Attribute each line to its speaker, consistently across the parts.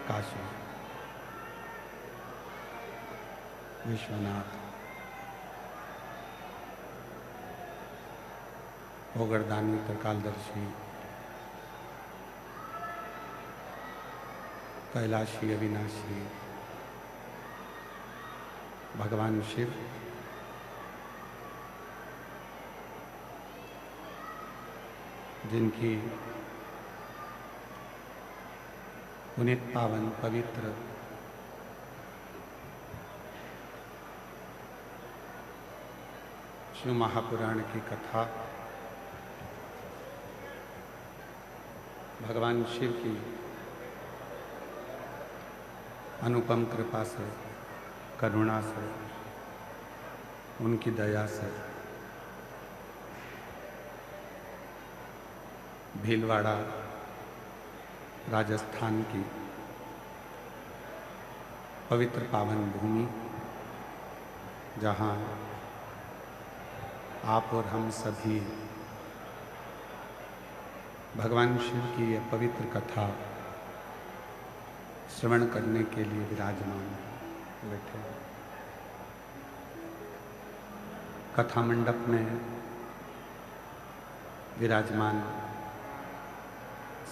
Speaker 1: काशी विश्वनाथ ओगरदानी त्रिकालदर्शी कैलाशी अविनाशी भगवान शिव जिनकी पुनीत पावन पवित्र शिव महापुराण की कथा भगवान शिव की अनुपम कृपा से, करुणा से, उनकी दया से भीलवाड़ा राजस्थान की पवित्र पावन भूमि, जहाँ आप और हम सभी भगवान शिव की यह पवित्र कथा श्रवण करने के लिए विराजमान बैठे। कथा मंडप में विराजमान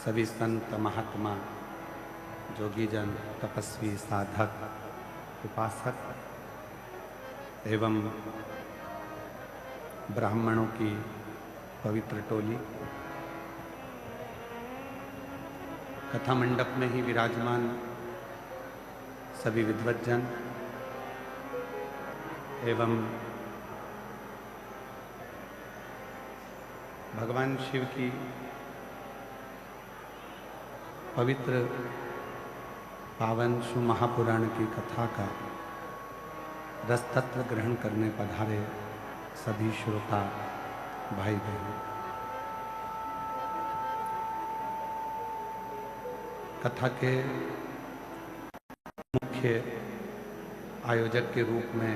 Speaker 1: सभी संत महात्मा, जोगीजन, तपस्वी, साधक, उपासक एवं ब्राह्मणों की पवित्र टोली, कथा मंडप में ही विराजमान सभी विद्वज्जन एवं भगवान शिव की पवित्र पावन शिव महापुराण की कथा का रसतत्व ग्रहण करने पधारे सभी श्रोता भाई बहन। कथा के मुख्य आयोजक के रूप में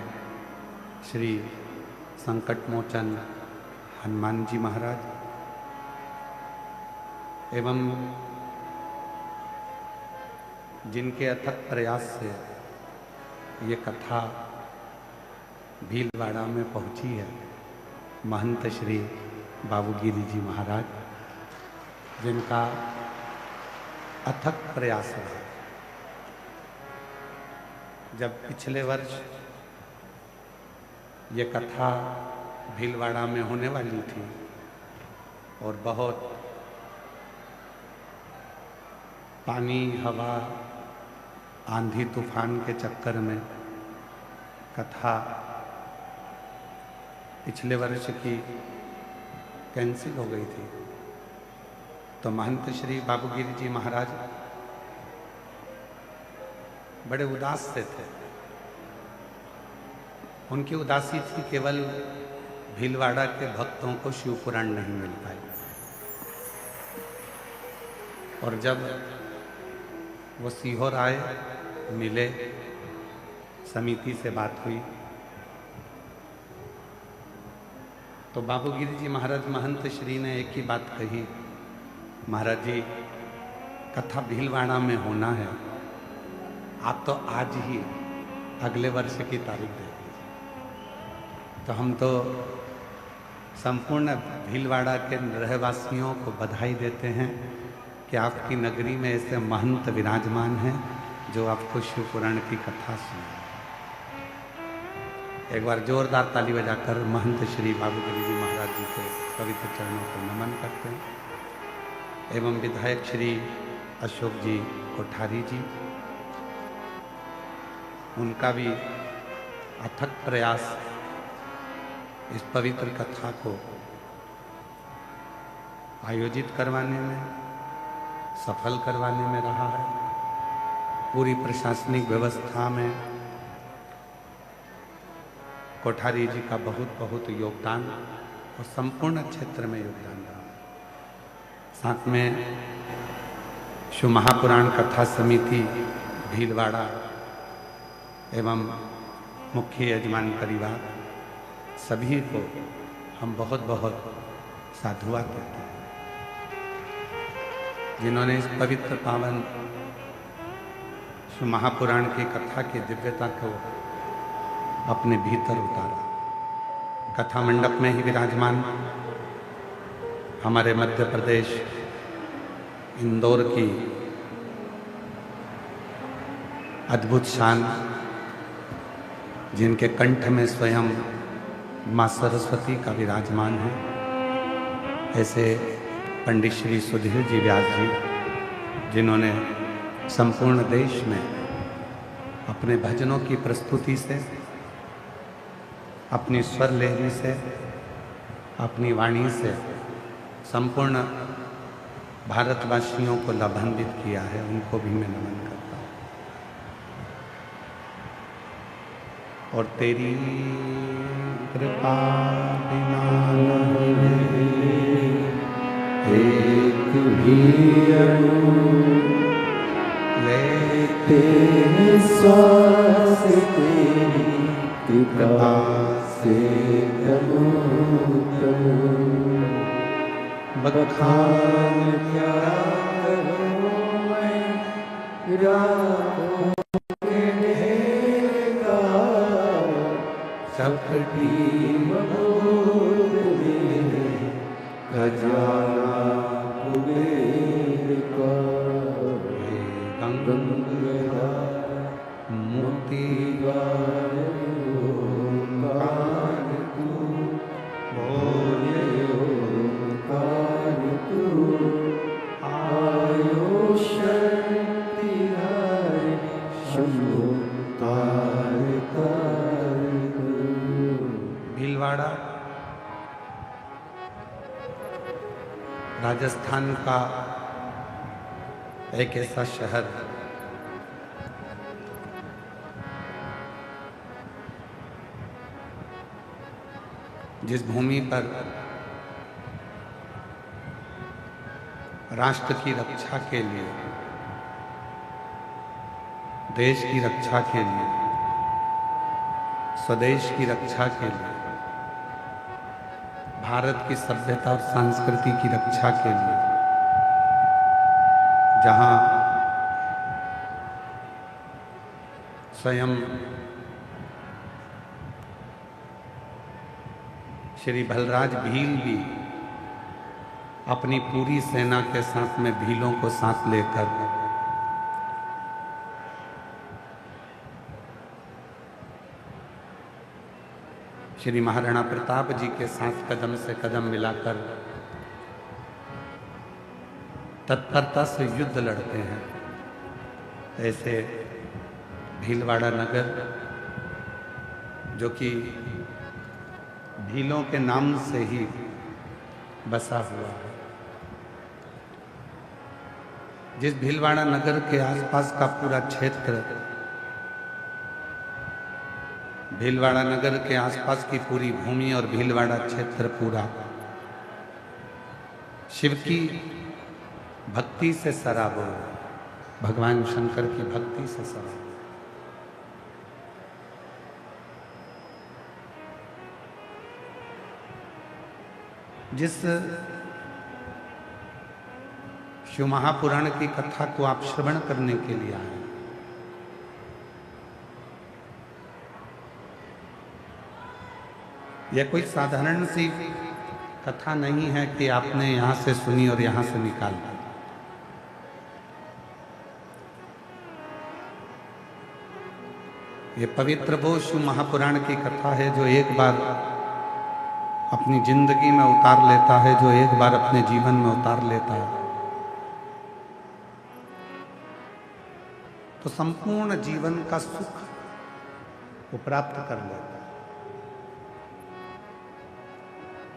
Speaker 1: श्री संकटमोचन हनुमान जी महाराज एवं जिनके अथक प्रयास से ये कथा भीलवाड़ा में पहुंची है, महंत श्री बाबूगिरी जी महाराज, जिनका अथक प्रयास रहा। जब पिछले वर्ष ये कथा भीलवाड़ा में होने वाली थी और बहुत पानी, हवा, आंधी तूफान के चक्कर में कथा पिछले वर्ष की कैंसिल हो गई थी, तो महंत श्री बाबूगिरी जी महाराज बड़े उदास से थे। उनकी उदासी थी केवल भीलवाड़ा के भक्तों को शिव पुराण नहीं मिल पाई। और जब वो सीहोर आए, मिले, समिति से बात हुई, तो बाबूगिरी जी महाराज महंत श्री ने एक ही बात कही, महाराज जी कथा भीलवाड़ा में होना है, आप तो आज ही अगले वर्ष की तारीख दे दीजिए। तो हम तो संपूर्ण भीलवाड़ा के रहवासियों को बधाई देते हैं कि आपकी नगरी में ऐसे महंत विराजमान हैं जो आपको शिव पुराण की कथा सुना। एक बार जोरदार ताली बजाकर महंत श्री बाबूगिरी जी महाराज जी के पवित्र चरणों को नमन करते हैं। एवं विधायक श्री अशोक जी कोठारी जी, उनका भी अथक प्रयास इस पवित्र कथा को आयोजित करवाने में, सफल करवाने में रहा है। पूरी प्रशासनिक व्यवस्था में कोठारी जी का बहुत बहुत योगदान और संपूर्ण क्षेत्र में योगदान रहा। साथ में शिव महापुराण कथा समिति भीलवाड़ा एवं मुख्य यजमान परिवार सभी को हम बहुत बहुत साधुवाद देते हैं, जिन्होंने इस पवित्र पावन जो महापुराण की कथा की दिव्यता को अपने भीतर उतारा। कथा मंडप में ही विराजमान हमारे मध्य प्रदेश इंदौर की अद्भुत शान, जिनके कंठ में स्वयं माँ सरस्वती का विराजमान है, ऐसे पंडित श्री सुधीर जी व्यास जी, जिन्होंने संपूर्ण देश में अपने भजनों की प्रस्तुति से, अपनी स्वर लहरी से, अपनी वाणी से संपूर्ण भारतवासियों को लाभान्वित किया है, उनको भी मैं नमन करता हूँ। और तेरी कृपा बिना एक भी लेते
Speaker 2: श्वास तेरी कृपा से बखान क्या करूं मैं राहों के ढेर का, चपटी मबूद में खजाना कुबेर का। गंगा
Speaker 1: मुक्ति
Speaker 2: ओंकार तू, बोले ओंकार तू, आयो शक्ति हारे शंभु तार तार।
Speaker 1: भीलवाड़ा राजस्थान का एक ऐसा शहर जिस भूमि पर राष्ट्र की रक्षा के लिए, देश की रक्षा के लिए, स्वदेश की रक्षा के लिए, भारत की सभ्यता और संस्कृति की रक्षा के लिए, जहां स्वयं श्री बलराज भील भी अपनी पूरी सेना के साथ में भीलों को साथ लेकर श्री महाराणा प्रताप जी के साथ कदम से कदम मिलाकर तत्परता से युद्ध लड़ते हैं। ऐसे भीलवाड़ा नगर, जो कि भीलों के नाम से ही बसा हुआ है, जिस भीलवाड़ा नगर के आसपास का पूरा क्षेत्र, भीलवाड़ा नगर के आसपास की पूरी भूमि और भीलवाड़ा क्षेत्र पूरा शिव की भक्ति से सराबोर, भगवान शंकर की भक्ति से सराबोर। जिस शिव महापुराण की कथा को आप श्रवण करने के लिए आए, यह कोई साधारण सी कथा नहीं है कि आपने यहां से सुनी और यहां से निकाल दी। ये पवित्र वो शिव महापुराण की कथा है जो एक बार अपनी जिंदगी में उतार लेता है, जो एक बार अपने जीवन में उतार लेता है, तो संपूर्ण जीवन का सुख वो प्राप्त कर लेता है।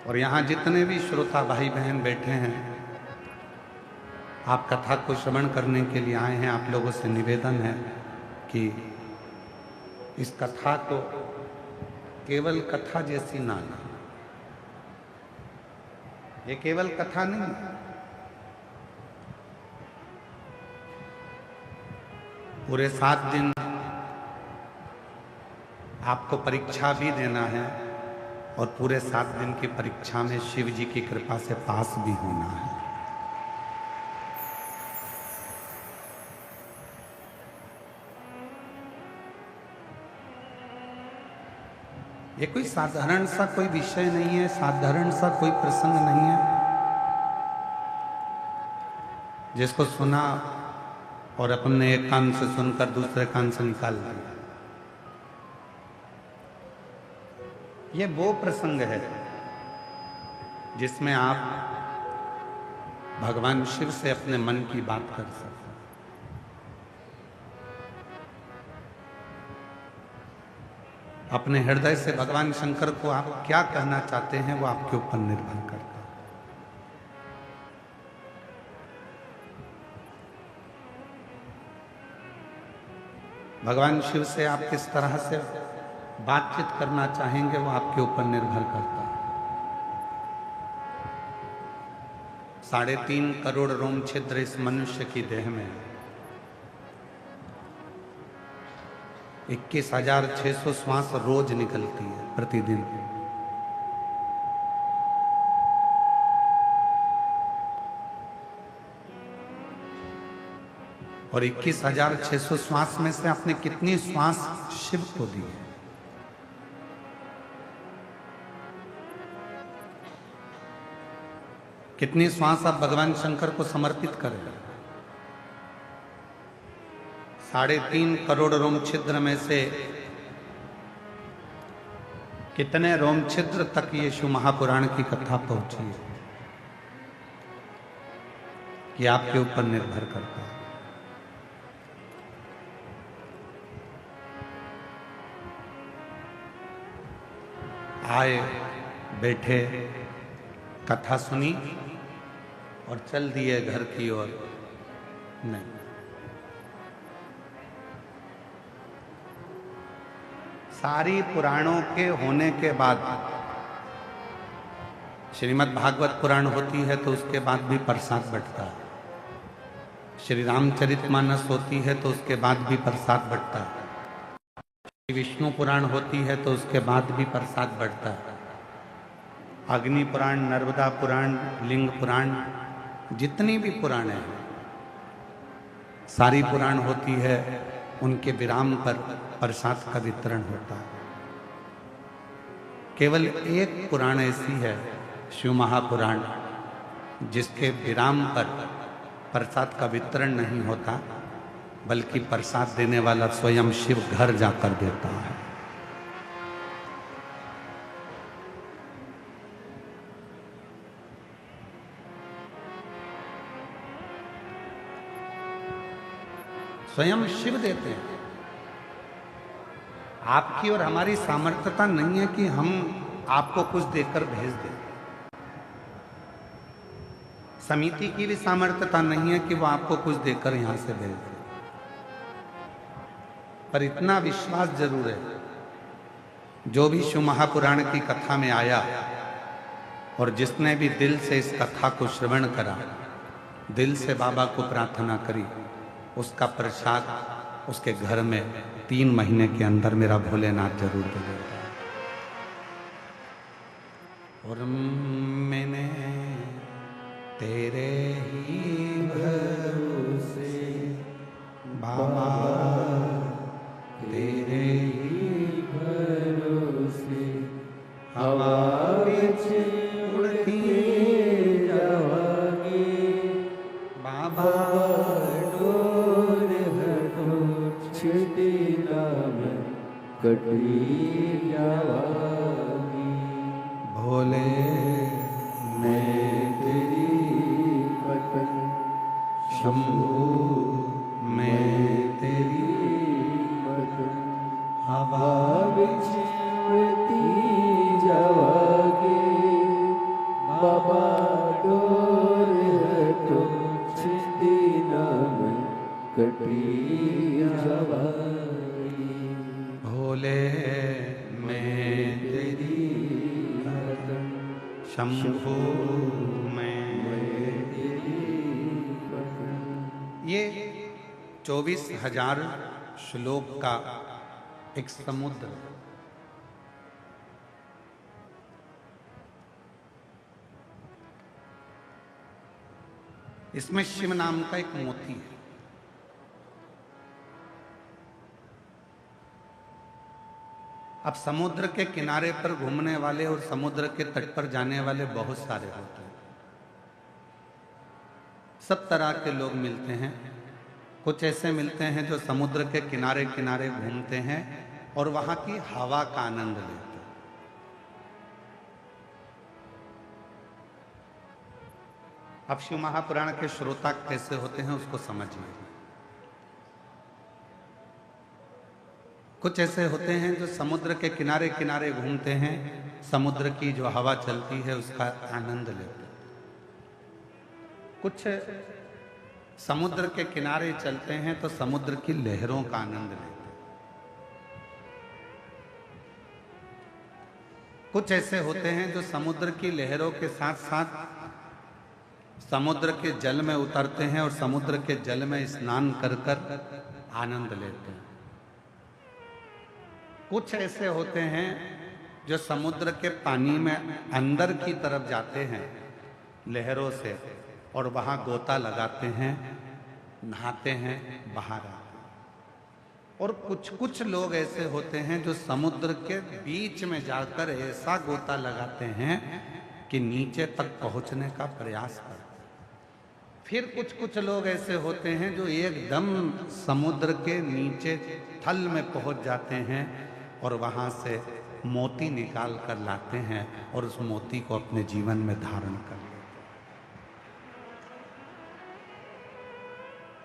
Speaker 1: और यहां जितने भी श्रोता भाई बहन बैठे हैं, आप कथा को श्रवण करने के लिए आए हैं, आप लोगों से निवेदन है कि इस कथा को केवल कथा जैसी ना लें। ये केवल कथा नहीं है, पूरे 7 दिन आपको परीक्षा भी देना है और पूरे 7 दिन की परीक्षा में शिव जी की कृपा से पास भी होना है। ये कोई साधारण सा कोई विषय नहीं है, साधारण सा कोई प्रसंग नहीं है जिसको सुना और अपने एक कान से सुनकर दूसरे कान से निकाल दिया। ये वो प्रसंग है जिसमें आप भगवान शिव से अपने मन की बात कर सकते हैं। अपने हृदय से भगवान शंकर को आप क्या कहना चाहते हैं वो आपके ऊपर निर्भर करता है। भगवान शिव से आप किस तरह से बातचीत करना चाहेंगे वो आपके ऊपर निर्भर करता है। 3.5 करोड़ रोम छिद्र इस मनुष्य की देह में है। 21,600 श्वास रोज निकलती है प्रतिदिन। और 21,600 श्वास में से आपने कितनी श्वास शिव को दी है? कितनी श्वास आप भगवान शंकर को समर्पित करें? 3.5 करोड़ रोम छिद्र में से कितने रोम छिद्र तक ये शिव महापुराण की कथा पहुंची है कि आपके ऊपर निर्भर करता है। आए, बैठे, कथा सुनी और चल दिए घर की ओर। नहीं, सारी पुराणों के होने के बाद श्रीमद् भागवत पुराण होती है तो उसके बाद भी प्रसाद बंटता है। श्री रामचरितमानस होती है तो उसके बाद भी प्रसाद बंटता है। श्री विष्णु पुराण होती है तो उसके बाद भी प्रसाद बंटता है। अग्नि पुराण, नर्मदा पुराण, लिंग पुराण, जितनी भी पुराण हैं, सारी पुराण होती है, उनके विराम पर प्रसाद का वितरण होता है। केवल एक पुराण ऐसी है, शिव महापुराण, जिसके विराम पर प्रसाद का वितरण नहीं होता, बल्कि प्रसाद देने वाला स्वयं शिव घर जाकर देता है। स्वयं शिव देते हैं। आपकी और हमारी सामर्थ्यता नहीं है कि हम आपको कुछ देकर भेज दें। समिति की भी सामर्थ्यता नहीं है कि वो आपको कुछ देकर यहां से भेज दे। पर इतना विश्वास जरूर है, जो भी शिव महापुराण की कथा में आया और जिसने भी दिल से इस कथा को श्रवण करा, दिल से बाबा को प्रार्थना करी, उसका प्रसाद उसके घर में 3 महीने के अंदर मेरा भोलेनाथ जरूर दे देता है। और मैंने तेरे ही भरोसे बाबा, तेरे ही भरोसे हवा बिच उड़ती जावांगी बाबा, भोले मैं तेरी पतन, शंभू मैं तेरी पतन, हवा बिच उड़ती जावांगी बाबा, डोर है तो छिदी नाम कटी जावांगी। भोले मैं तेरी पतन, शंभू मैं तेरी पतन। ये 24,000 श्लोक का एक समुद्र है। इसमें शिव नाम का एक मोती है। अब समुद्र के किनारे पर घूमने वाले और समुद्र के तट पर जाने वाले बहुत सारे होते हैं। सब तरह के लोग मिलते हैं। कुछ ऐसे मिलते हैं जो समुद्र के किनारे किनारे घूमते हैं और वहां की हवा का आनंद लेते हैं। अब शिव महापुराण के श्रोता कैसे होते हैं उसको समझिए। कुछ ऐसे होते हैं जो समुद्र के किनारे किनारे घूमते हैं, समुद्र की जो हवा चलती है उसका आनंद लेते हैं। कुछ समुद्र के किनारे चलते हैं तो समुद्र की लहरों का आनंद लेते हैं। कुछ ऐसे होते हैं जो समुद्र की लहरों के साथ साथ समुद्र के जल में उतरते हैं और समुद्र के जल में स्नान कर कर आनंद लेते हैं। कुछ ऐसे होते हैं जो समुद्र के पानी में अंदर की तरफ जाते हैं लहरों से और वहां गोता लगाते हैं, नहाते हैं, बाहर आते हैं। और कुछ कुछ लोग ऐसे होते हैं जो समुद्र के बीच में जाकर ऐसा गोता लगाते हैं कि नीचे तक पहुंचने का प्रयास करते हैं। फिर कुछ कुछ लोग ऐसे होते हैं जो एकदम समुद्र के नीचे थल में पहुंच जाते हैं और वहां से मोती निकाल कर लाते हैं और उस मोती को अपने जीवन में धारण कर लेते हैं।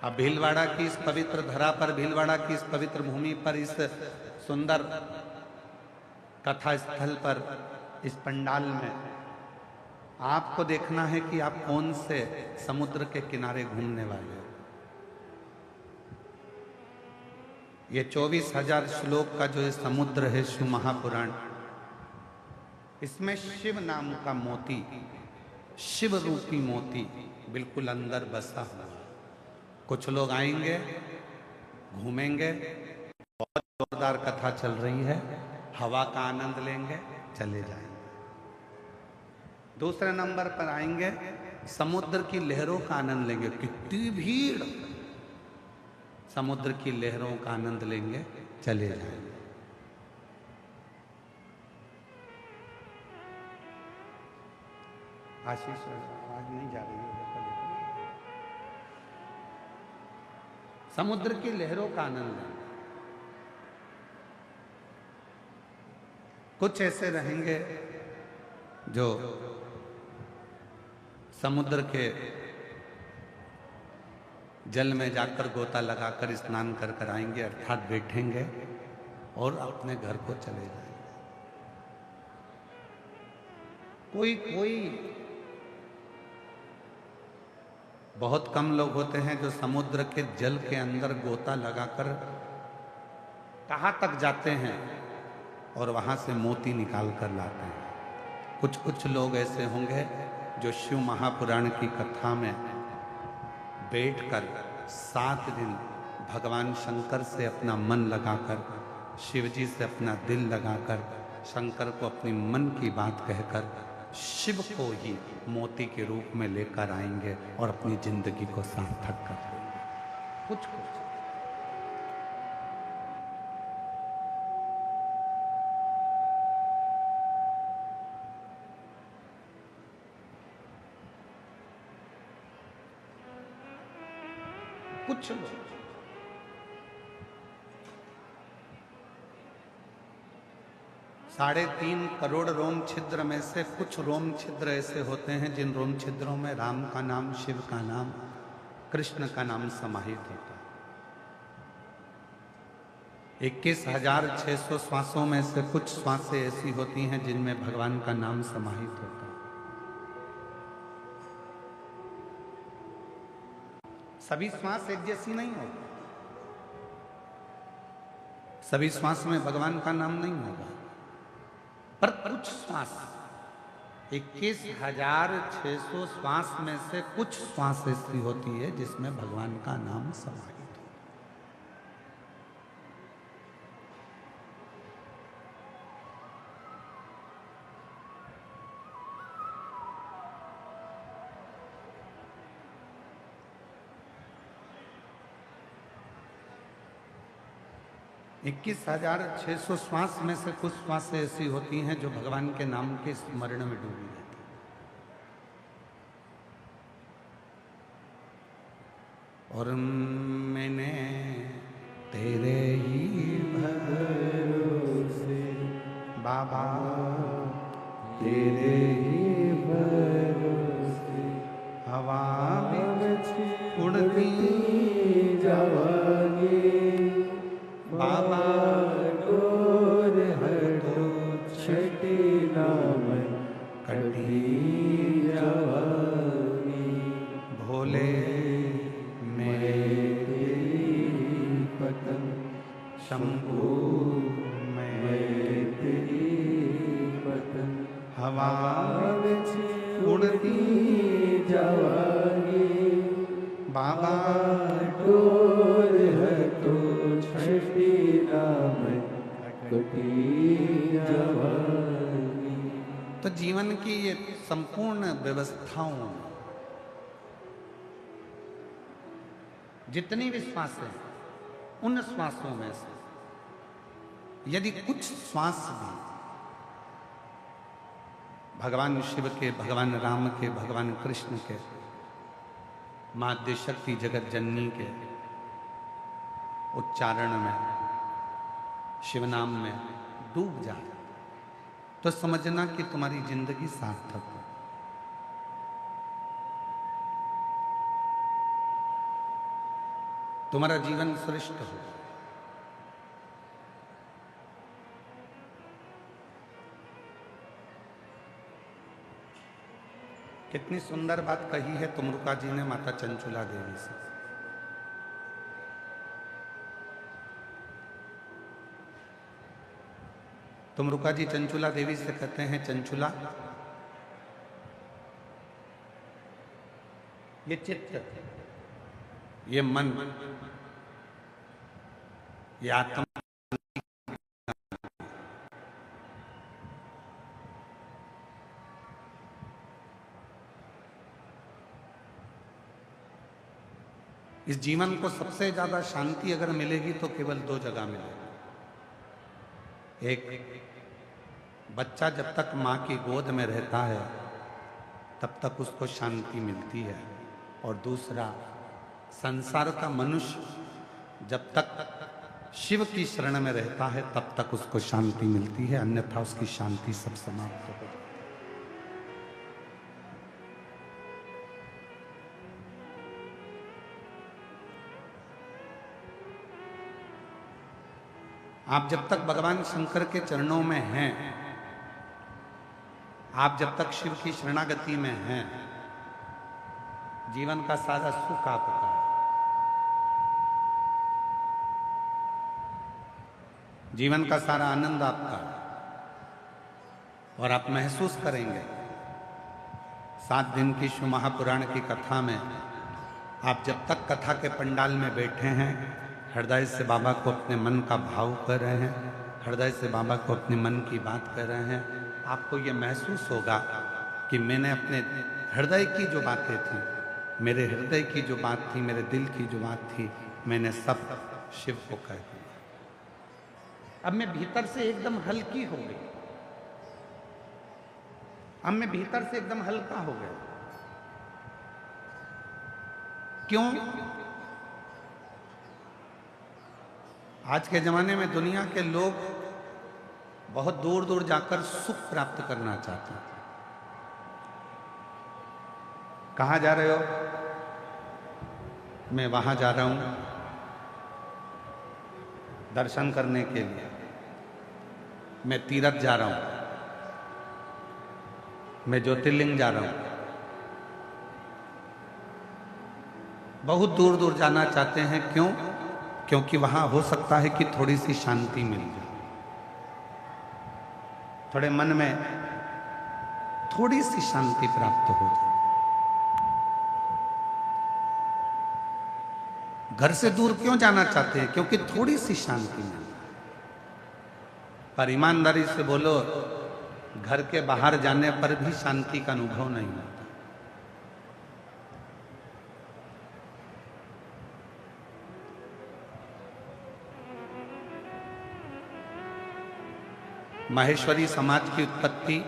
Speaker 1: अब भीलवाड़ा की इस पवित्र धरा पर, भीलवाड़ा की इस पवित्र भूमि पर, इस सुंदर कथा स्थल पर, इस पंडाल में आपको देखना है कि आप कौन से समुद्र के किनारे घूमने वाले हो। ये 24,000 श्लोक का जो ये समुद्र है शिव महापुराण, इसमें शिव नाम का मोती, शिव रूपी मोती बिल्कुल अंदर बसा हुआ है। कुछ लोग आएंगे, घूमेंगे, बहुत जोरदार कथा चल रही है, हवा का आनंद लेंगे, चले जाएंगे। दूसरे नंबर पर आएंगे, समुद्र की लहरों का आनंद लेंगे। कितनी भीड़, समुद्र की लहरों का आनंद लेंगे, चले जाएंगे। आशीष आवाज नहीं जा रही है। समुद्र की लहरों का आनंद लेंगे। कुछ ऐसे रहेंगे जो समुद्र के जल में जाकर गोता लगाकर स्नान कर कर आएंगे, अर्थात बैठेंगे और अपने घर को चले जाएंगे। कोई कोई बहुत कम लोग होते हैं जो समुद्र के जल के अंदर गोता लगाकर कहाँ तक जाते हैं और वहां से मोती निकाल कर लाते हैं। कुछ कुछ लोग ऐसे होंगे जो शिव महापुराण की कथा में बैठकर 7 दिन भगवान शंकर से अपना मन लगाकर, शिव जी से अपना दिल लगाकर, शंकर को अपनी मन की बात कहकर शिव को ही मोती के रूप में लेकर आएंगे और अपनी जिंदगी को सार्थक कर देंगे। कुछ कुछ लोग 3.5 करोड़ रोम छिद्र में से कुछ रोम छिद्र ऐसे होते हैं जिन रोम छिद्रों में राम का नाम, शिव का नाम, कृष्ण का नाम समाहित होता है। 21,600 श्वासों में से कुछ श्वासें ऐसी होती हैं जिनमें भगवान का नाम समाहित होता है। सभी श्वास एक जैसी नहीं होती, सभी श्वास में भगवान का नाम नहीं होगा, पर कुछ श्वास 21,600 श्वास में से कुछ श्वास ऐसी होती है जिसमें भगवान का नाम समाहित है। 21,600 श्वास में से कुछ श्वास ऐसी होती हैं जो भगवान के नाम के स्मरण में डूबी रहती हैं। और मैंने तेरे ही
Speaker 2: भरोसे
Speaker 1: बाबा
Speaker 2: तेरे ही भरोसे
Speaker 1: हवा
Speaker 2: में
Speaker 1: उड़ती
Speaker 2: जावांगी
Speaker 1: बाबा
Speaker 2: डोर हटो छठी नाम कटी जावांगी
Speaker 1: भोले
Speaker 2: मेरी पतंग
Speaker 1: शंभू में
Speaker 2: तेरी पतंग
Speaker 1: हवा
Speaker 2: में
Speaker 1: उड़ती
Speaker 2: जावांगी
Speaker 1: बाबा
Speaker 2: डोर है तो छठी नाम कटी जावांगी।
Speaker 1: तो जीवन की ये संपूर्ण व्यवस्थाओं में जितनी भी श्वास है, उन श्वासों में से यदि कुछ श्वास भी भगवान शिव के, भगवान राम के, भगवान कृष्ण के, माँ शक्ति जगत जननी के उच्चारण में, शिव नाम में डूब जाए तो समझना कि तुम्हारी जिंदगी सार्थक है। तुम्हारा जीवन श्रेष्ठ हो। कितनी सुंदर बात कही है तुमरुका जी ने माता चंचुला देवी से। तुमरुका जी चंचुला देवी से कहते हैं, चंचुला ये चित्त, ये मन, ये आत्मा इस जीवन को सबसे ज्यादा शांति अगर मिलेगी तो केवल दो जगह मिलेगी। एक, बच्चा जब तक माँ की गोद में रहता है तब तक उसको शांति मिलती है, और दूसरा, संसार का मनुष्य जब तक शिव की शरण में रहता है तब तक उसको शांति मिलती है, अन्यथा उसकी शांति सब समाप्त हो जाती है। आप जब तक भगवान शंकर के चरणों में हैं, आप जब तक शिव की शरणागति में हैं, जीवन का सारा सुख आपका है। जीवन का सारा आनंद आपका है, और आप महसूस करेंगे 7 दिन की शिव महापुराण की कथा में आप जब तक कथा के पंडाल में बैठे हैं, हृदय से बाबा को अपने मन का भाव कर रहे हैं, हृदय से बाबा को अपने मन की बात कर रहे हैं, आपको ये महसूस होगा कि मैंने अपने हृदय की जो बातें थी, मेरे हृदय की जो बात थी, मेरे दिल की जो बात थी, मैंने सब शिव को कह दिया। अब मैं भीतर से एकदम हल्की हो गई, अब मैं भीतर से एकदम हल्का हो गया। क्यों? आज के जमाने में दुनिया के लोग बहुत दूर दूर जाकर सुख प्राप्त करना चाहते हैं। कहाँ जा रहे हो? मैं वहां जा रहा हूं दर्शन करने के लिए, मैं तीर्थ जा रहा हूं, मैं ज्योतिर्लिंग जा रहा हूं। बहुत दूर दूर जाना चाहते हैं। क्यों? क्योंकि वहां हो सकता है कि थोड़ी सी शांति मिल जाए, थोड़े मन में थोड़ी सी शांति प्राप्त हो जाए। घर से दूर क्यों जाना चाहते हैं? क्योंकि थोड़ी सी शांति मिल जाए। पर ईमानदारी से बोलो, घर के बाहर जाने पर भी शांति का अनुभव नहीं होता। महेश्वरी समाज की उत्पत्ति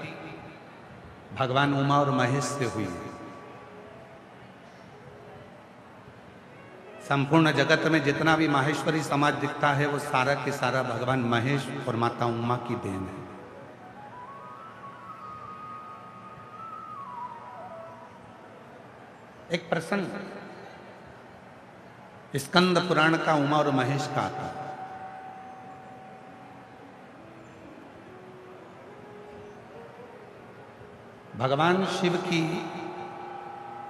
Speaker 1: भगवान उमा और महेश से हुई। संपूर्ण जगत में जितना भी माहेश्वरी समाज दिखता है वो सारा के सारा भगवान महेश और माता उमा की देन है। एक प्रसंग स्कंद पुराण का उमा और महेश का आता है। भगवान शिव की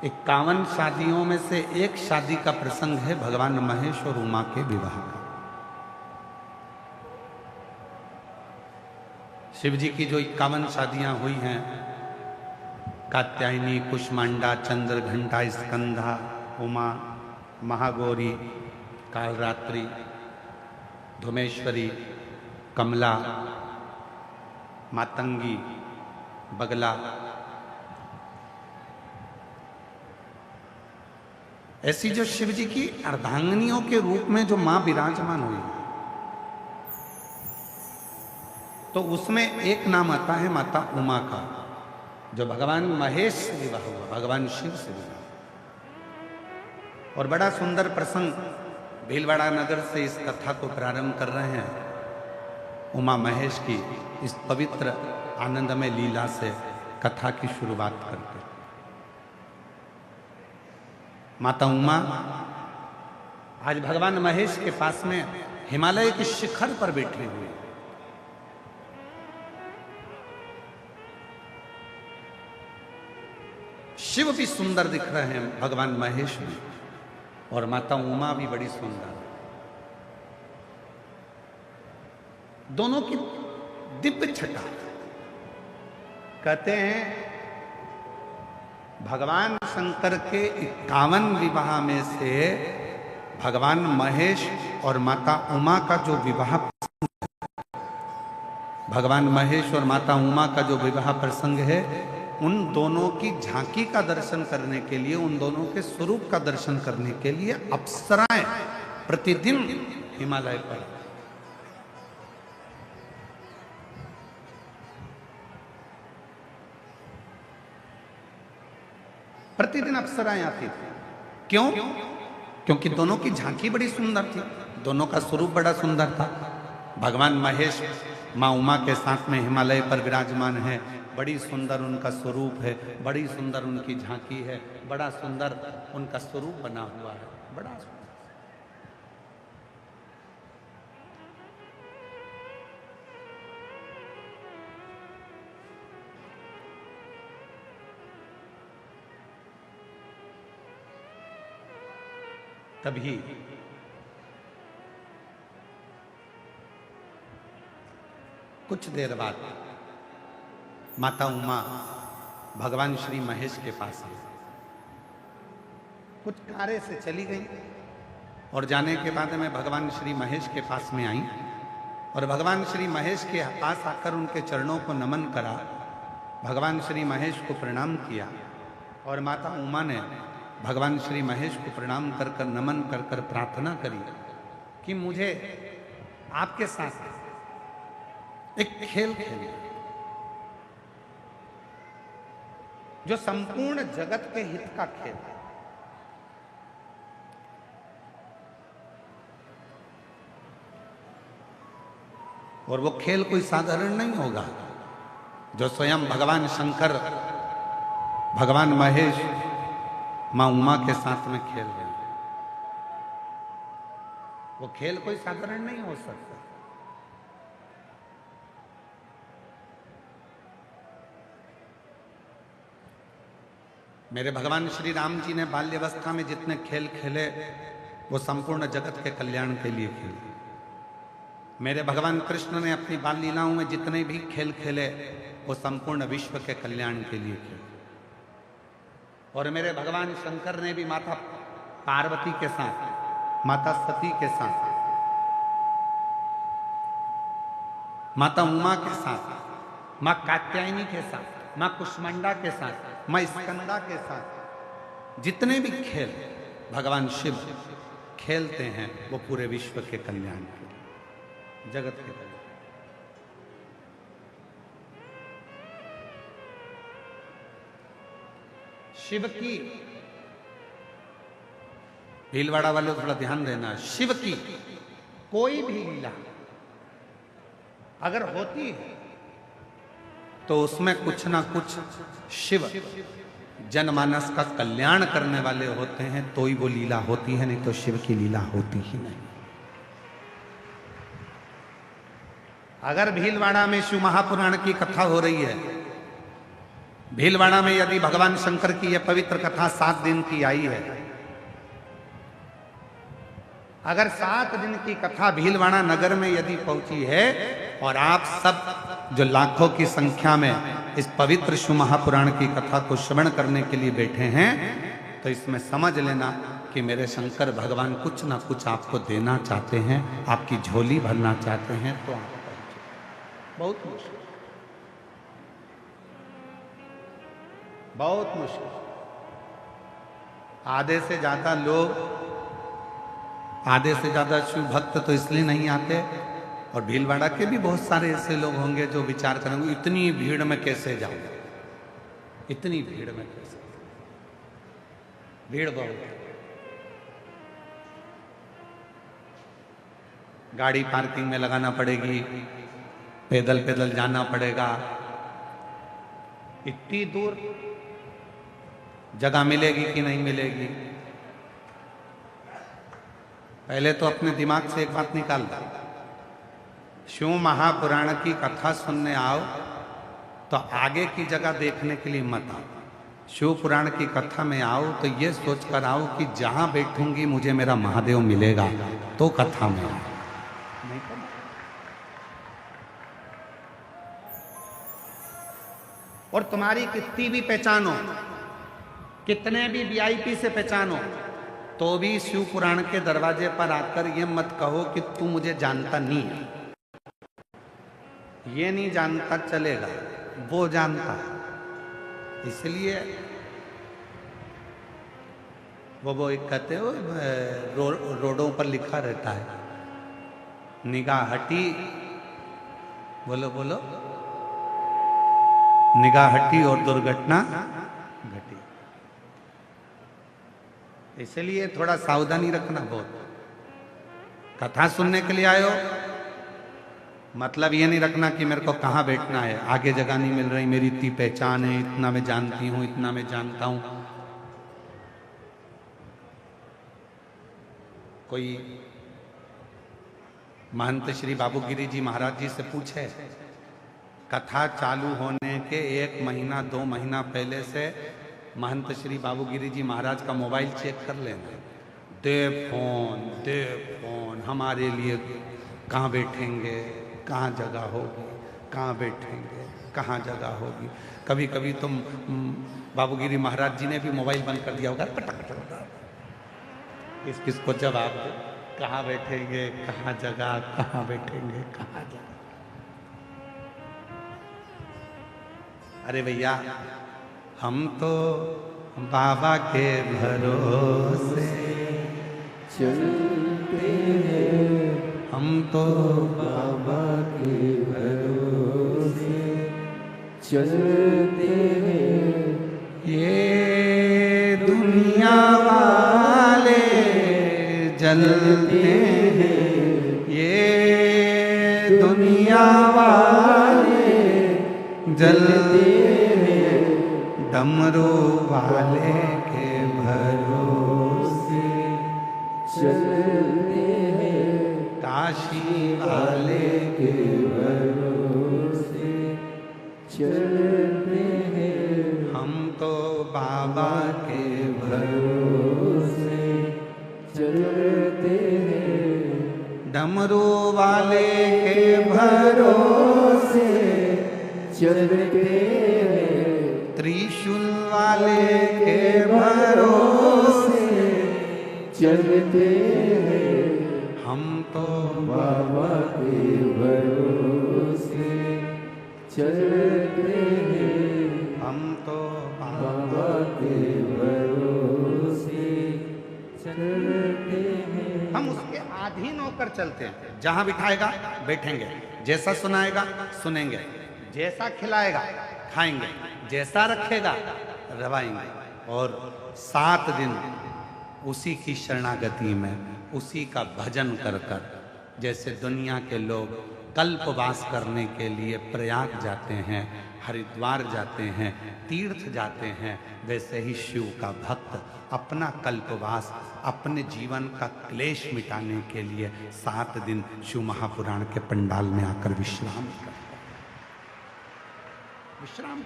Speaker 1: 51 शादियों में से एक शादी का प्रसंग है भगवान महेश और उमा के विवाह का। शिव जी की जो 51 शादियां हुई हैं, कात्यायनी, कुष्मांडा, चंद्रघंटा, स्कंधा, उमा, महागौरी, कालरात्रि, धुमेश्वरी, कमला, मातंगी, बगला, ऐसी जो शिव जी की अर्धांगिनियों के रूप में जो मां विराजमान हुई, तो उसमें एक नाम आता है माता उमा का, जो भगवान महेश से विवाह हुआ, भगवान शिव से विवाह। और बड़ा सुंदर प्रसंग भीलवाड़ा नगर से इस कथा को प्रारंभ कर रहे हैं। उमा महेश की इस पवित्र आनंदमय लीला से कथा की शुरुआत करते। माता उमा आज भगवान महेश के पास में हिमालय के शिखर पर बैठी हुई। शिव भी सुंदर दिख रहे हैं, भगवान महेश भी, और माता उमा भी बड़ी सुंदर। दोनों की दिव्य छटा। कहते हैं भगवान शंकर के 51 विवाह में से भगवान महेश और माता उमा का जो विवाह, भगवान महेश और माता उमा का जो विवाह प्रसंग है, उन दोनों की झांकी का दर्शन करने के लिए, उन दोनों के स्वरूप का दर्शन करने के लिए अप्सराएं प्रतिदिन हिमालय पर, प्रतिदिन अप्सराएं आती थी। क्यों? क्योंकि दोनों की झांकी बड़ी सुंदर थी, दोनों का स्वरूप बड़ा सुंदर था। भगवान महेश माँ उमा के साथ में हिमालय पर विराजमान है, बड़ी सुंदर उनका स्वरूप है, बड़ी सुंदर उनकी झांकी है, बड़ा सुंदर उनका स्वरूप बना हुआ है, बड़ा सुंदर। तभी कुछ देर बाद माता उमा भगवान श्री महेश के पास आई। कुछ कार्य से चली गई और जाने के बाद में भगवान श्री महेश के पास में आई और भगवान श्री महेश के पास आकर उनके चरणों को नमन करा, भगवान श्री महेश को प्रणाम किया। और माता उमा ने भगवान श्री महेश को प्रणाम कर कर, नमन कर कर प्रार्थना करी कि मुझे आपके साथ एक खेल खेलिए जो संपूर्ण जगत के हित का खेल है। और वो खेल कोई साधारण नहीं होगा जो स्वयं भगवान शंकर, भगवान महेश मां उमा के साथ में खेल रहे हैं। वो खेल कोई साधारण नहीं हो सकता। मेरे भगवान श्री राम जी ने बाल्यावस्था में जितने खेल खेले वो संपूर्ण जगत के कल्याण के लिए खेले। मेरे भगवान कृष्ण ने अपनी बाल लीलाओं में जितने भी खेल खेले वो संपूर्ण विश्व के कल्याण के लिए खेले। और मेरे भगवान शंकर ने भी माता पार्वती के साथ, माता सती के साथ, माता उमा के साथ, मां कात्यायनी के साथ, मां कुष्मांडा के साथ, मां स्कंदा के साथ जितने भी खेल भगवान शिव खेलते हैं वो पूरे विश्व के कल्याण के लिए, जगत के कल्याण। शिव की, भीलवाड़ा वाले थोड़ा ध्यान देना, शिव की कोई भी लीला अगर होती है तो उसमें कुछ ना कुछ शिव जनमानस का कल्याण करने वाले होते हैं, तो ही वो लीला होती है, नहीं तो शिव की लीला होती ही नहीं। अगर भीलवाड़ा में शिव महापुराण की कथा हो रही है, भीलवाड़ा में यदि भगवान शंकर की यह पवित्र कथा 7 दिन की आई है, अगर 7 दिन की कथा भीलवाड़ा नगर में यदि पहुंची है और आप सब जो लाखों की संख्या में इस पवित्र शिव महापुराण की कथा को श्रवण करने के लिए बैठे हैं, तो इसमें समझ लेना कि मेरे शंकर भगवान कुछ ना कुछ आपको देना चाहते हैं, आपकी झोली भरना चाहते हैं। तो आप बहुत मुश्किल, बहुत मुश्किल। आधे से ज्यादा लोग, आधे से ज्यादा शिव भक्त तो इसलिए नहीं आते, और भीलवाड़ा के भी बहुत सारे ऐसे लोग होंगे जो विचार करेंगे इतनी भीड़ में कैसे जाऊं, इतनी भीड़ में कैसे, भीड़ बहुत है, गाड़ी पार्किंग में लगाना पड़ेगी, पैदल पैदल जाना पड़ेगा, इतनी दूर जगह मिलेगी कि नहीं मिलेगी। पहले तो अपने दिमाग से एक बात निकाल दो, शिव महापुराण की कथा सुनने आओ तो आगे की जगह देखने के लिए मत आओ। शिव पुराण की कथा में आओ तो ये सोच कर आओ कि जहां बैठूंगी मुझे मेरा महादेव मिलेगा, तो कथा में आओ। नहीं तो और तुम्हारी कितनी भी पहचान हो, कितने भी वीआईपी से पहचान हो, तो भी शिव पुराण के दरवाजे पर आकर ये मत कहो कि तू मुझे जानता नहीं है। ये नहीं जानता चलेगा, वो जानता। इसलिए वो एक कहते हो रोडों पर लिखा रहता है, निगाह हटी, बोलो बोलो, निगाह हटी और दुर्घटना घटी। इसलिए थोड़ा सावधानी रखना बहुत। कथा सुनने के लिए आयो, मतलब ये नहीं रखना कि मेरे को कहाँ बैठना है, आगे जगह नहीं मिल रही, मेरी इतनी पहचान है, इतना मैं जानती हूँ, इतना मैं जानता हूँ। कोई महंत श्री बाबू गिरी जी महाराज जी से पूछे, कथा चालू होने के 1 महीना 2 महीना पहले से महंत श्री बाबू गिरी जी महाराज का मोबाइल चेक कर लेना, दे फोन हमारे लिए, कहाँ बैठेंगे, कहाँ जगह होगी, कहाँ बैठेंगे, कहाँ जगह होगी। कभी कभी तो बाबू गिरी महाराज जी ने भी मोबाइल बंद कर दिया होगा, किस किस को जवाब दे, कहाँ बैठेंगे, कहाँ जगह, कहाँ बैठेंगे, कहाँ जगह। अरे भैया, हम तो बाबा के भरोसे
Speaker 2: चलते हैं,
Speaker 1: हम तो
Speaker 2: बाबा के भरोसे चलते हैं।
Speaker 1: ये दुनिया वाले जलते हैं, ये दुनिया वाले जलते हैं, डमरू वाले के भरोसे
Speaker 2: चलते हैं,
Speaker 1: काशी वाले
Speaker 2: के भरोसे चलते हैं।
Speaker 1: हम तो बाबा के
Speaker 2: भरोसे चलते हैं,
Speaker 1: डमरू वाले के
Speaker 2: भरोसे चलते हैं,
Speaker 1: त्रिशूल वाले के भरोसे
Speaker 2: चलते हैं।
Speaker 1: हम तो
Speaker 2: बाबा के भरोसे चलते हैं,
Speaker 1: हम तो
Speaker 2: बाबा के भरोसे चलते हैं।
Speaker 1: हम उसके अधीन होकर चलते हैं। जहां बिठाएगा बैठेंगे, जैसा सुनाएगा सुनेंगे, जैसा खिलाएगा खाएंगे, जैसा रखेगा रवाएंगे। और 7 दिन उसी की शरणागति में, उसी का भजन कर कर, जैसे दुनिया के लोग कल्पवास करने के लिए प्रयाग जाते हैं, हरिद्वार जाते हैं, तीर्थ जाते हैं, वैसे ही शिव का भक्त अपना कल्पवास, अपने जीवन का क्लेश मिटाने के लिए 7 दिन शिव महापुराण के पंडाल में आकर विश्राम करता है। विश्राम,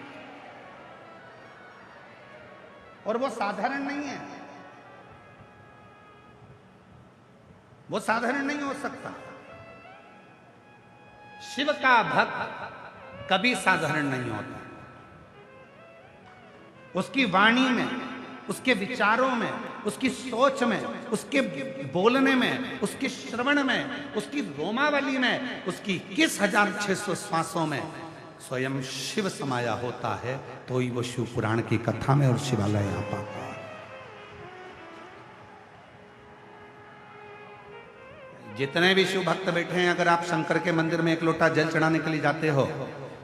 Speaker 1: और वो साधारण नहीं है, वो साधारण नहीं हो सकता। शिव का भक्त कभी साधारण नहीं होता। उसकी वाणी में, उसके विचारों में, उसकी सोच में, उसके बोलने में, उसके श्रवण में, उसकी रोमावली में, उसकी किस 1600 श्वासों में स्वयं शिव समाया होता है, तो ही वो शिव पुराण की कथा में और शिवालय आ पाता है। जितने भी शिव भक्त बैठे हैं, अगर आप शंकर के मंदिर में 1 लोटा जल चढ़ाने के लिए जाते हो,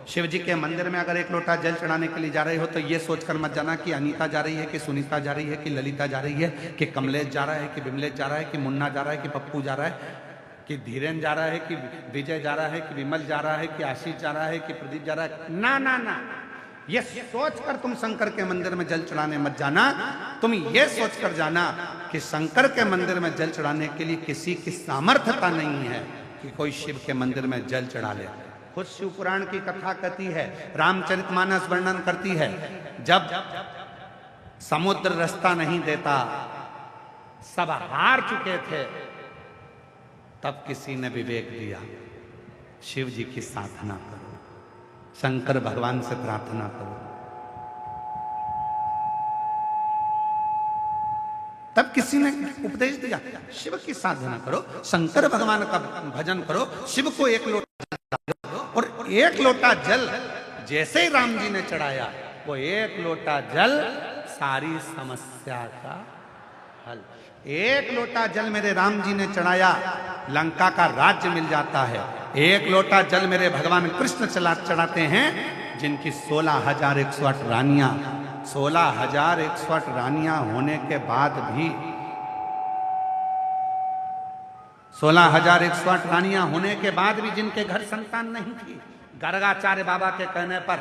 Speaker 1: शिव जी के मंदिर में अगर 1 लोटा जल चढ़ाने के लिए जा रहे हो, तो ये सोचकर मत जाना कि अनीता जा रही है, कि सुनीता जा रही है, कि ललिता जा रही है, कि कमलेश जा रहा है, कि विमलेश जा रहा है, कि मुन्ना जा रहा है, कि पप्पू जा रहा है, कि धीरेन जा रहा है, कि विजय जा रहा है, कि विमल जा रहा है, कि आशीष जा रहा है, कि प्रदीप जा रहा है। ना ना ना, ये सोचकर तुम शंकर के मंदिर में जल चढ़ाने मत जाना। तुम ये सोचकर जाना कि शंकर के मंदिर में जल चढ़ाने के लिए किसी की सामर्थ्यता नहीं है कि कोई शिव के मंदिर में जल चढ़ा ले। खुद शिव पुराण की कथा कहती है, रामचरितमानस वर्णन करती है, जब समुद्र रास्ता नहीं देता, सब हार चुके थे, तब किसी ने विवेक दिया, शिव जी की साधना करो, शंकर भगवान से प्रार्थना करो। तब किसी ने उपदेश दिया, शिव की साधना करो, शंकर भगवान का भजन करो, शिव को 1 लोटा, और 1 लोटा जल जैसे ही राम जी ने चढ़ाया, वो 1 लोटा जल सारी समस्या का हल। 1 लोटा जल मेरे राम जी ने चढ़ाया, लंका का राज्य मिल जाता है। 1 लोटा जल मेरे भगवान कृष्ण चढ़ाते हैं, जिनकी 16,108 रानियां, 16,108 रानियां होने के बाद भी, 16,108 रानियां होने के बाद भी जिनके घर संतान नहीं थी, गर्गाचार्य बाबा के कहने पर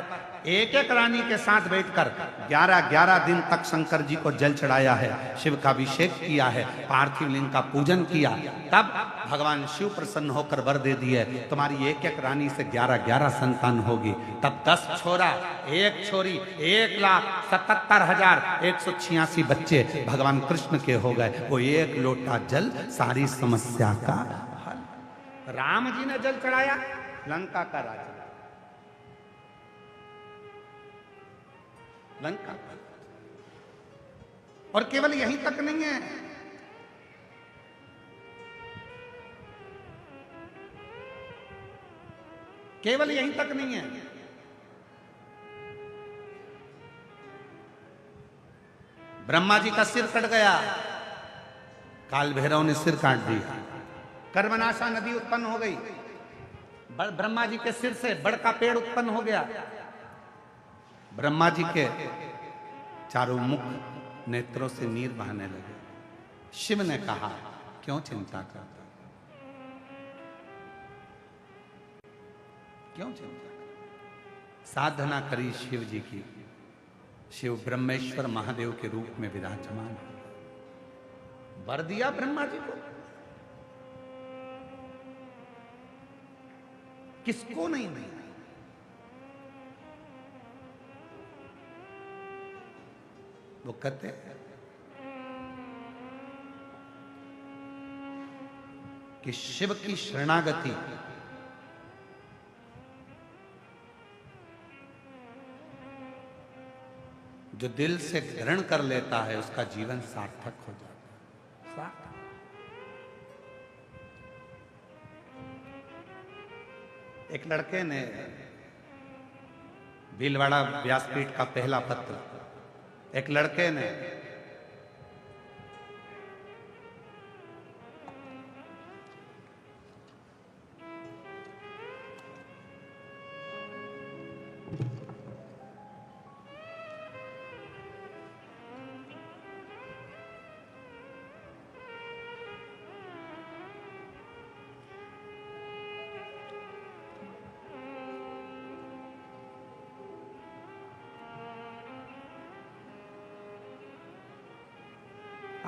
Speaker 1: 1-1 रानी के साथ बैठकर 11-11 दिन तक शंकर जी को जल चढ़ाया है, शिव का अभिषेक किया है, पार्थिव लिंग का पूजन किया। तब भगवान शिव प्रसन्न होकर वर दे दिए, तुम्हारी 1-1 रानी से 11-11 संतान होगी। तब 10 छोरा 1 छोरी 1,77,186 बच्चे भगवान कृष्ण के हो गए। वो 1 लोटा जल सारी समस्या का हल। राम जी ने जल चढ़ाया, लंका का राज्य, लंका। और केवल यहीं तक नहीं है, केवल यहीं तक नहीं है, ब्रह्मा जी का सिर कट गया, काल भैरव ने सिर काट दिया, कर्मनाशा नदी उत्पन्न हो गई, ब्रह्मा जी के सिर से बड़ का पेड़ उत्पन्न हो गया। ब्रह्मा जी के चारों मुख नेत्रों से नीर बहने लगे। शिव ने कहा, क्यों चिंता करता, क्यों चिंता करता? साधना करी शिव जी की, शिव ब्रह्मेश्वर महादेव के रूप में विराजमान, वर दिया ब्रह्मा जी को। किसको नहीं दिया? वो कहते कि शिव की शरणागति जो दिल से ग्रहण कर लेता है, उसका जीवन सार्थक हो जाता है। एक लड़के ने भीलवाड़ा व्यासपीठ का पहला पत्र, एक लड़के ने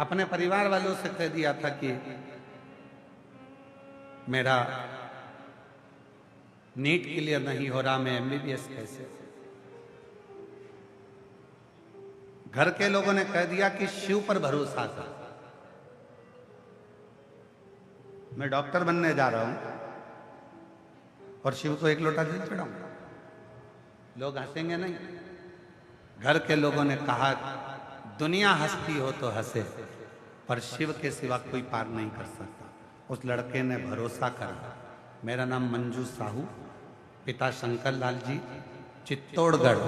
Speaker 1: अपने परिवार वालों से कह दिया था कि मेरा नीट क्लियर नहीं हो रहा, मैं एमबीबीएस कैसे। घर के लोगों ने कह दिया कि शिव पर भरोसा कर, मैं डॉक्टर बनने जा रहा हूं और शिव को एक लोटा जल चढ़ाऊंगा। लोग हंसेंगे नहीं। घर के लोगों ने कहा दुनिया हंसती हो तो हंसे, पर शिव के सिवा कोई पार नहीं कर सकता। उस लड़के ने भरोसा करा। मेरा नाम मंजू साहू, पिता शंकर लाल जी, चित्तौड़गढ़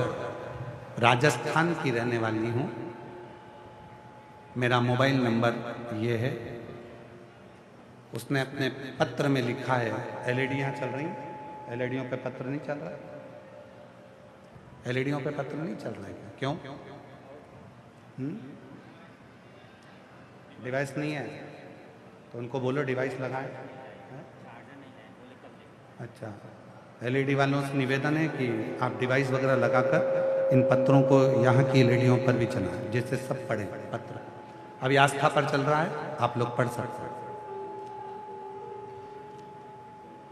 Speaker 1: राजस्थान की रहने वाली हूं। मेरा मोबाइल नंबर ये है। उसने अपने पत्र में लिखा है, एलईडियां चल रही हैं, एलईडियों पे पत्र नहीं चल रहा, एलईडियों पे पत्र नहीं चल रहा है क्या? क्यों? डिवाइस नहीं है तो उनको बोलो डिवाइस लगाए। अच्छा, एलईडी वालों से निवेदन है कि आप डिवाइस वगैरह लगाकर इन पत्रों को यहाँ की एलईडियों पर भी चलाएं, जिससे सब पढ़ें पत्र। अभी आस्था पर चल रहा है, आप लोग पढ़ सकते हैं।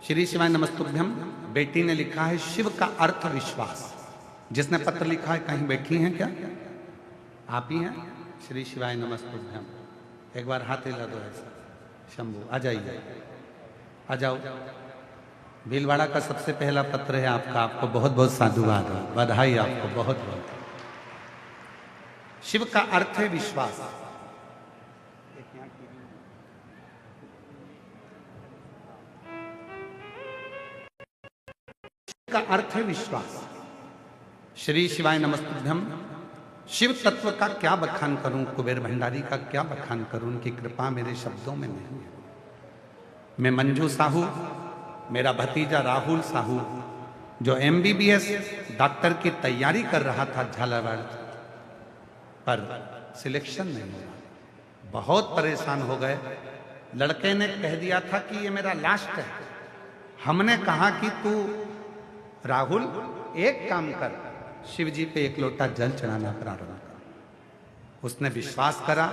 Speaker 1: श्री शिवाय नमस्तुभ्यम। बेटी ने लिखा है शिव का अर्थ विश्वास। जिसने पत्र लिखा है कहीं बैठी हैं क्या? आप ही हैं? श्री शिवाय नमस्तुभ्यम। एक बार हाथ हिला दो ऐसा। शंभू आ जाइए, आ जाओ। भीलवाड़ा का सबसे पहला पत्र है आपका। आपको बहुत बहुत साधुवाद, बधाई आपको बहुत बहुत। शिव का अर्थ है विश्वास। का अर्थ है विश्वास। श्री शिवाय नमस्तुभ्यम। शिव तत्व का क्या बखान करूं, कुबेर भंडारी का क्या बखान करूं, उनकी कृपा मेरे शब्दों में नहीं है। मैं मंजू साहू, मेरा भतीजा राहुल साहू जो एमबीबीएस डॉक्टर की तैयारी कर रहा था झालावाड़, पर सिलेक्शन नहीं हुआ। बहुत परेशान हो गए। लड़के ने कह दिया था कि ये मेरा लास्ट है। हमने कहा कि तू राहुल एक काम कर, शिव जी पे एक लोटा जल चढ़ाना प्रारंभ कर। उसने विश्वास करा।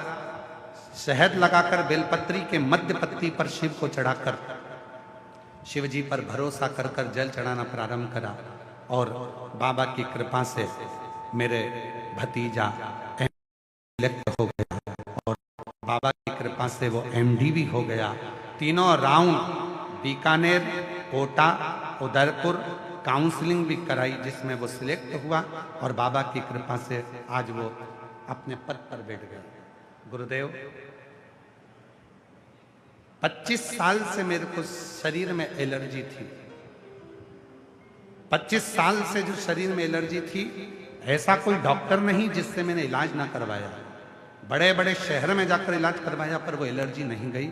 Speaker 1: शहद लगाकर बेलपत्री के मध्य पत्ती पर शिव को चढ़ाकर शिव जी पर भरोसा कर कर जल चढ़ाना प्रारंभ करा। और बाबा की कृपा से मेरे भतीजा सिलेक्ट हो गया और बाबा की कृपा से वो एमडी भी हो गया। तीनों राउंड बीकानेर, कोटा, उदयपुर काउंसलिंग भी कराई, जिसमें वो सिलेक्ट हुआ और बाबा की कृपा से आज वो अपने पद पर बैठ गए। गुरुदेव, 25 साल से मेरे को शरीर में एलर्जी थी। 25 साल से जो शरीर में एलर्जी थी, ऐसा कोई डॉक्टर नहीं जिससे मैंने इलाज ना करवाया। बड़े बड़े शहर में जाकर इलाज करवाया पर वो एलर्जी नहीं गई।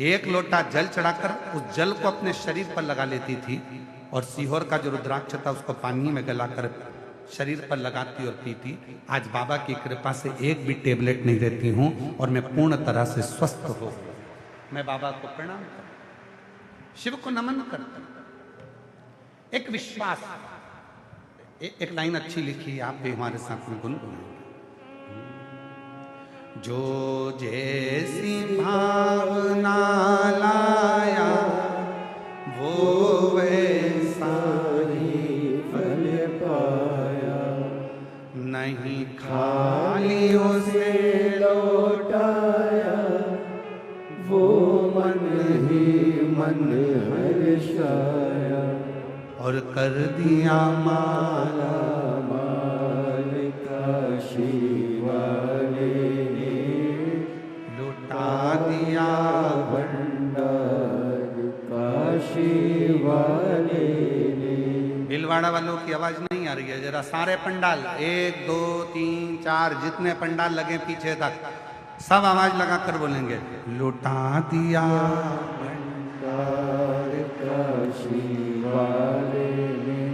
Speaker 1: एक लोटा जल चढ़ाकर उस जल को अपने शरीर पर लगा लेती थी और सीहोर का जो रुद्राक्ष था उसको पानी में गलाकर शरीर पर लगाती और पीती। आज बाबा की कृपा से एक भी टेबलेट नहीं देती हूं और मैं पूर्ण तरह से स्वस्थ हो। मैं बाबा को प्रणाम करता, शिव को नमन करता। एक विश्वास, एक लाइन अच्छी लिखी, आप भी हमारे साथ में गुनगुनाएंगे। जो जैसी भावना लाया वो वैसा ही फल पाया, नहीं खाली उसे लौटाया, वो मन ही मन हर्षाया और कर दिया माला माल काशी वाले ने, लुटा दिया भंडार काशी वाले ने। भीलवाड़ा वालों की आवाज नहीं आ रही है, जरा सारे पंडाल 1 2 3 4 जितने पंडाल लगे पीछे तक सब आवाज लगाकर बोलेंगे, लुटा दिया भंडार काशी वाले ने।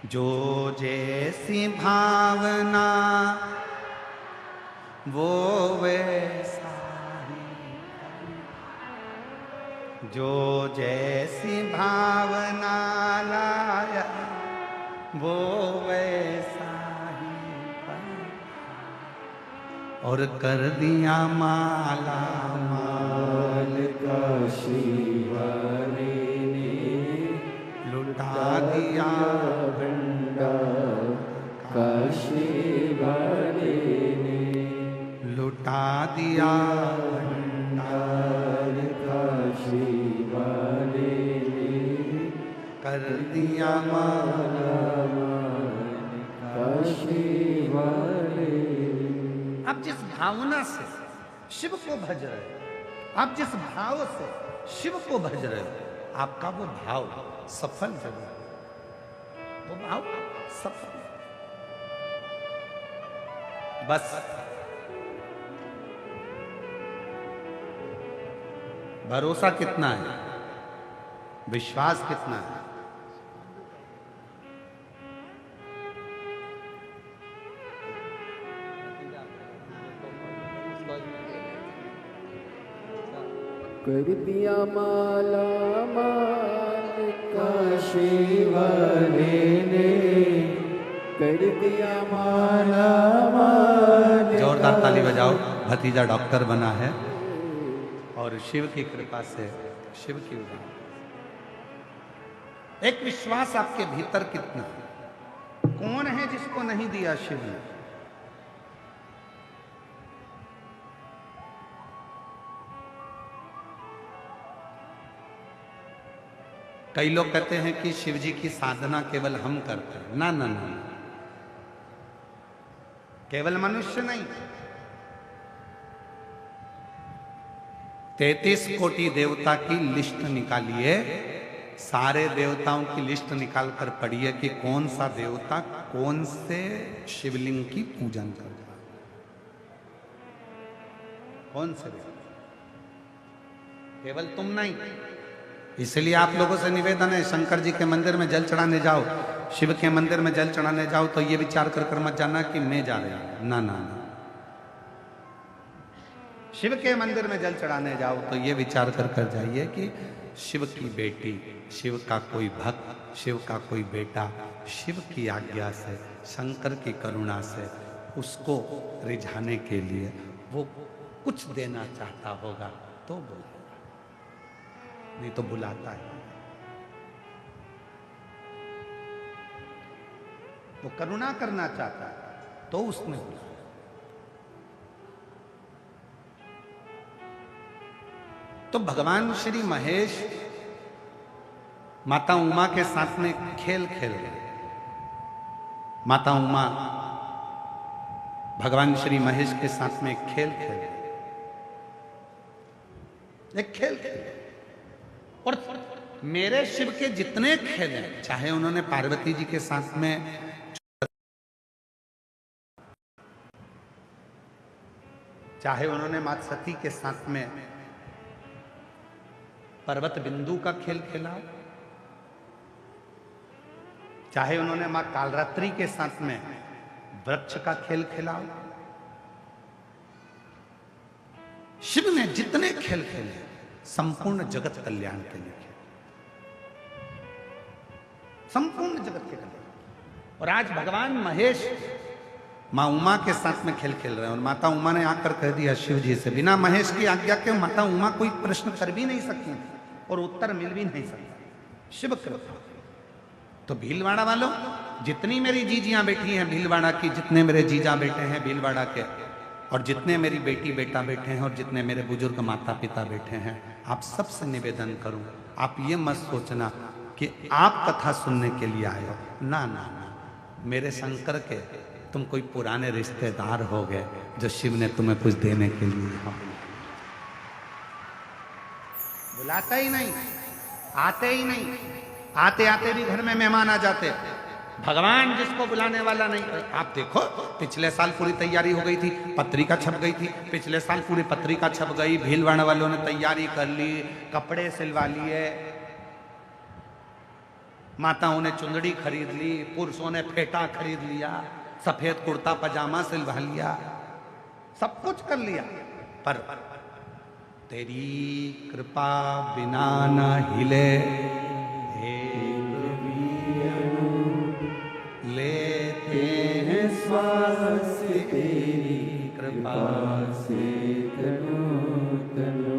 Speaker 1: जो जैसी भावना वो वैसा ही, जो जैसी भावना लाया वो वैसा ही और कर दिया माला
Speaker 2: माल काशी वाले ने
Speaker 1: लुटा दिया
Speaker 2: भंडार काशी वाले ने
Speaker 1: लुटा दिया
Speaker 2: भंडार काशी वाले ने
Speaker 1: कर दिया माला
Speaker 2: काशी वाले।
Speaker 1: आप जिस भावना से शिव को भज रहे हो, आप जिस भाव से शिव को भज रहे हो, आपका वो भाव सफल जरूर, वो भाव सफल। बस भरोसा कितना है, विश्वास कितना है।
Speaker 2: कर दिया माला माल काशी वाले ने कर दिया माला माल।
Speaker 1: जोरदार ताली बजाओ। भतीजा डॉक्टर बना है और शिव की कृपा से शिव की उदाहरण। एक विश्वास आपके भीतर कितना, कौन है जिसको नहीं दिया शिव ने? कई लोग कहते हैं कि शिव जी की साधना केवल हम करते हैं। ना ना ना, केवल मनुष्य नहीं, 33 कोटि देवता की लिस्ट निकालिए, सारे देवताओं की लिस्ट निकाल कर पढ़िए कि कौन सा देवता कौन से शिवलिंग की पूजन कर रहा है, कौन से देवता। केवल तुम नहीं। इसलिए आप लोगों से निवेदन है, शंकर जी के मंदिर में जल चढ़ाने जाओ, शिव के मंदिर में जल चढ़ाने जाओ तो ये विचार कर मत जाना कि मैं जा रहा हूं। ना ना ना, शिव के मंदिर में जल चढ़ाने जाओ तो ये विचार कर जाइए कि शिव की बेटी, शिव का कोई भक्त, शिव का कोई बेटा शिव की आज्ञा से, शंकर की करुणा से उसको रिझाने के लिए वो कुछ देना चाहता होगा तो बोले, नहीं तो बुलाता है। वो करुणा करना चाहता है तो उसने बुलाया। तो भगवान श्री महेश माता उमा के साथ में खेल खेल रहे। माता उमा भगवान श्री महेश के साथ में खेल खेल रहे, एक खेल खेल। और मेरे शिव के जितने खेल हैं, चाहे उन्होंने पार्वती जी के साथ में, चाहे उन्होंने माता सती के साथ में पर्वत बिंदु का खेल खेला, चाहे उन्होंने मां कालरात्रि के साथ में वृक्ष का खेल खेला, शिव ने जितने खेल खेले संपूर्ण जगत कल्याण के लिए खेले, संपूर्ण जगत के कल्याण। और आज भगवान महेश मां उमा के साथ में खेल खेल रहे हैं और माता उमा ने आकर कह दिया शिव जी से, बिना महेश की आज्ञा के माता उमा कोई प्रश्न कर भी नहीं सकती और उत्तर मिल भी नहीं सकता। शिव कृपा। तो भीलवाड़ा वालों, जितनी मेरी जीजियां बैठी हैं भीलवाड़ा की, जितने मेरे जीजा बेटे हैं भीलवाड़ा के, और जितने मेरी बेटी बेटा बैठे हैं और जितने मेरे बुजुर्ग माता पिता बैठे हैं, आप सबसे निवेदन करूं, आप ये मत सोचना कि आप कथा सुनने के लिए आए हो। ना ना ना, मेरे शंकर के तुम कोई पुराने रिश्तेदार हो गए जो शिव ने तुम्हें कुछ देने के लिए बुलाता ही नहीं, आते ही नहीं, आते आते भी घर में मेहमान आ जाते। भगवान जिसको बुलाने वाला नहीं। आप देखो पिछले साल पूरी तैयारी हो गई थी, पत्रिका छप गई थी, पिछले साल पूरी पत्रिका छप गई, भीलवाड़ा वालों ने तैयारी कर ली, कपड़े सिलवा लिए, माताओं ने चुंदड़ी खरीद ली, पुरुषों ने फेटा खरीद लिया, सफेद कुर्ता पजामा सिलवा लिया, सब कुछ कर लिया, पर तेरी कृपा बिना न हिले,
Speaker 2: पासे तनो तनो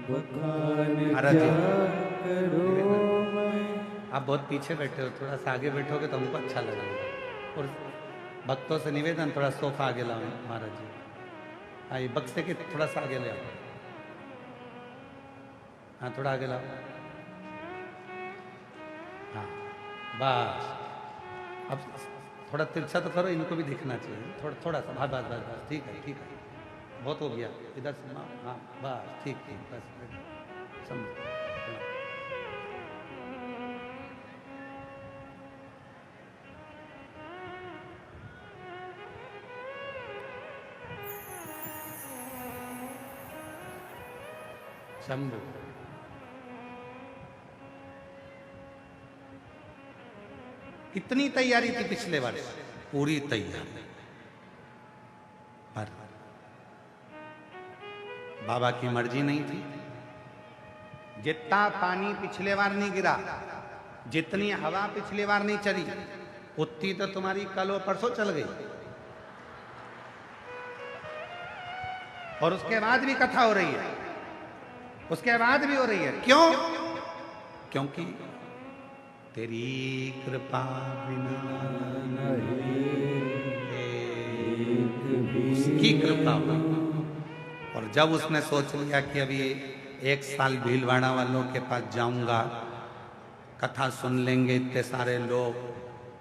Speaker 2: बखान
Speaker 1: महाराज जी।
Speaker 2: क्या करो मैं।
Speaker 1: आप बहुत पीछे बैठे हो, थोड़ा सा आगे बैठोगे तो हमको अच्छा लगेगा। और भक्तों से निवेदन, थोड़ा सोफा आगे लाओ महाराज जी। आइए बक्से के थोड़ा सा आगे ले आओ। हाँ थोड़ा आगे लाओ। हाँ बस। अब थोड़ा तिरछा तो करो, इनको भी दिखना चाहिए। थोड़ा थोड़ा सा, हाँ बस बस बस, ठीक है ठीक है, बहुत हो गया। इधर से हाँ बस ठीक ठीक, बस समझ। शंभु कितनी तैयारी थी पिछले वर्ष? पूरी तैयारी। पर बाबा की मर्जी नहीं थी। जितना पानी पिछले बार नहीं गिरा, जितनी हवा पिछली बार नहीं चली, उतनी तो तुम्हारी कल और परसों चल गई। और उसके बाद भी कथा हो रही है, उसके बाद भी हो रही है। क्यों? क्योंकि तेरी कृपा बिना उसकी कृपा हो। और जब उसने सोच लिया कि अभी 1 साल भीलवाड़ा वालों के पास जाऊंगा, कथा सुन लेंगे इतने सारे लोग,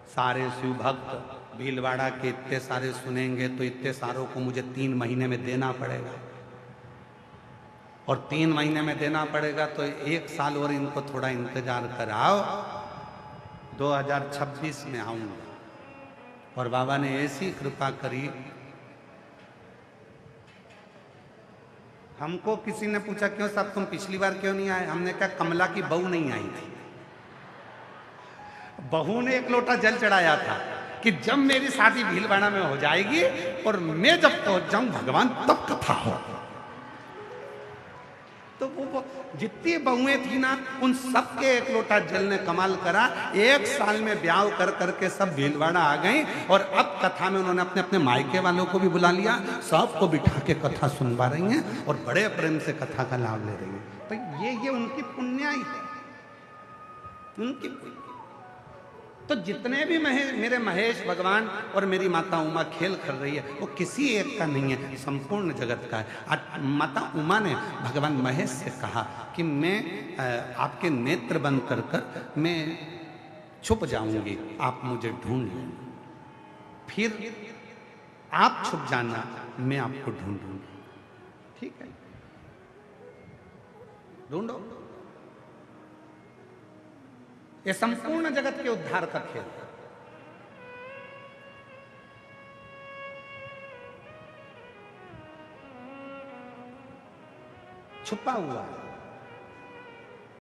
Speaker 1: सारे शिव भक्त भीलवाड़ा के इतने सारे सुनेंगे, तो इतने सारों को मुझे 3 महीने में देना पड़ेगा। और 3 महीने में देना पड़ेगा तो 1 साल और इनको थोड़ा इंतजार कराओ, 2026 में आऊंगा। और बाबा ने ऐसी कृपा करी। हमको किसी ने पूछा क्यों साहब तुम पिछली बार क्यों नहीं आए? हमने कहा कमला की बहू नहीं आई थी। बहू ने 1 लोटा जल चढ़ाया था कि जब मेरी शादी भीलवाड़ा में हो जाएगी और मैं जब पहुंच जाऊं भगवान तब कथा हो। तो वो जितनी बहुएं थी ना, उन सबके 1 लोटा जल ने कमाल करा। 1 साल में ब्याह कर करके सब भीलवाड़ा आ गए। और अब कथा में उन्होंने अपने अपने मायके वालों को भी बुला लिया, सबको बिठा के कथा सुनवा रही हैं और बड़े प्रेम से कथा का लाभ ले रही हैं। तो ये उनकी पुण्याई है, उनकी। तो जितने भी मेरे महेश भगवान और मेरी माता उमा खेल कर रही है, वो किसी एक का नहीं है, संपूर्ण जगत का है। आज माता उमा ने भगवान महेश से कहा कि मैं आपके नेत्र बंद कर कर मैं छुप जाऊंगी, आप मुझे ढूंढ लेना, फिर आप छुप जाना, मैं आपको ढूंढूंगी। ठीक है, ढूंढो। ये संपूर्ण जगत के उद्धार का खेल है। छुपा हुआ है।